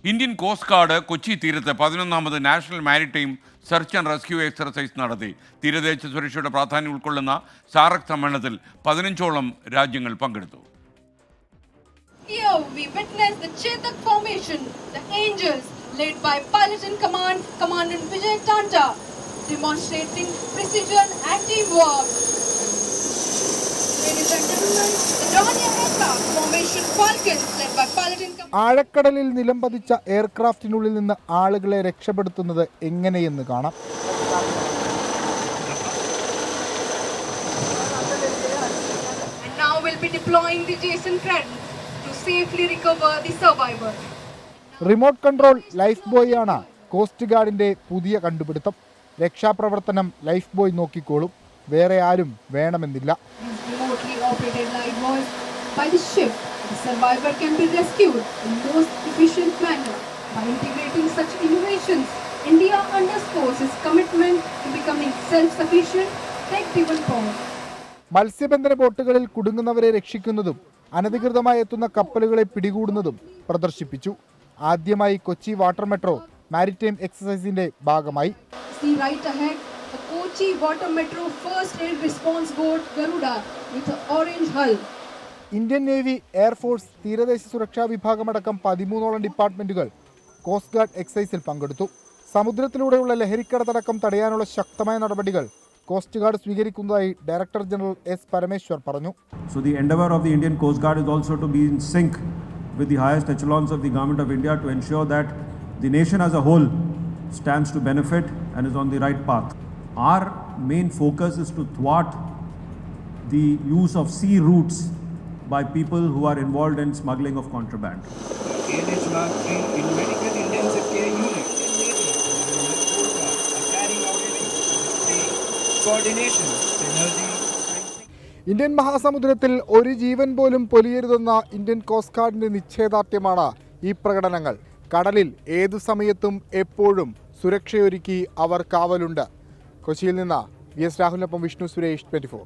Indian coast guard Kochi തീരത്ത് 11ാമത് national maritime search and rescue exercise നടത്തി. തീരദേശ സുരക്ഷയുടെ പ്രാധാന്യം ഉൾക്കൊള്ളുന്ന സാറക് സമ്മേളനത്തിൽ 15ഓളം രാജ്യങ്ങൾ പങ്കെടുത്തു. Here we witness the Chetak formation, the Angels, led by Pilot in Command, Commandant Vijay Tanta, demonstrating precision and teamwork. Ladies and gentlemen, the Dornier aircraft formation Falcons, led by Pilot in Command. ആഴക്കടലിൽ നിലംപതിച്ച എയർക്രാഫ്റ്റിനുള്ളിൽ നിന്ന് ആളുകളെ രക്ഷപ്പെടുത്തുന്നത് എങ്ങനെയെന്ന് കാണാം. And now we'll be deploying the Jason Cradle to safely recover the survivor. Remote control life boy ആണ് cost ഗാർഡിന്റെ പുതിയ കണ്ടുപിടുത്തം. രക്ഷാപ്രവർത്തനം life boy നോക്കിക്കോളും, വേറെ ആരും വേണമെന്നില്ല. Remotely operated life buoys by the ship, the survivor can be rescued in most efficient manner. By integrating such innovations, India underscores its commitment to becoming self-sufficient, tech-driven power. മത്സ്യബന്ധന ബോട്ടുകളിൽ കുടുങ്ങുന്നവരെ രക്ഷിക്കുന്നതും അനധികൃതമായി എത്തുന്ന കപ്പലുകളെ പിടികൂടുന്നതും പ്രദർശിപ്പിച്ചു. ആദ്യമായി കൊച്ചി വാട്ടർ മെട്രോ മാരിടൈം എക്സസൈസിന്റെ ഭാഗമായി. See right ahead, the Kochi Water Metro First Aid Response Boat Garuda with an orange hull. Indian navy, air force, തീരദേശ സുരക്ഷാ വിഭാഗമടക്കം 13ഓളം ഡിപ്പാർട്ട്മെന്റുകൾ coast guard എക്സസൈസിൽ പങ്കെടുത്തു. സമുദ്രത്തിലൂടെയുള്ള ലഹരിക്കടത്തടക്കം തടയാനുള്ള ശക്തമായ നടപടികൾ കോസ്റ്റ് ഗാർഡ് സ്വീകരിക്കുന്നതായി ഡയറക്ടർ ജനറൽ എസ് പരമേശ്വർ പറഞ്ഞു. So the endeavor of the Indian Coast Guard is also to be in sync with the highest echelons of the Government of India to ensure that the nation as a whole stands to benefit and is on the right path. Our main focus is to thwart the use of sea routes by people who are involved in smuggling of contraband. ANH Mark III in Medical Intensive Care Unit in Navy and Coast Guard are carrying out coordination, synergy. Indian മഹാസമുദ്രത്തിൽ ഒരു ജീവൻ പോലും പൊലിയരുതെന്ന Indian coast ഗാർഡിന്റെ നിശ്ചയദാർഢ്യമാണ് ഈ പ്രകടനങ്ങൾ. കടലിൽ ഏതു സമയത്തും എപ്പോഴും സുരക്ഷയൊരുക്കി അവർ കാവലുണ്ട്. കൊച്ചിയിൽ നിന്ന് വി എസ് രാഹുലിനൊപ്പം വിഷ്ണു സുരേഷ്, 24.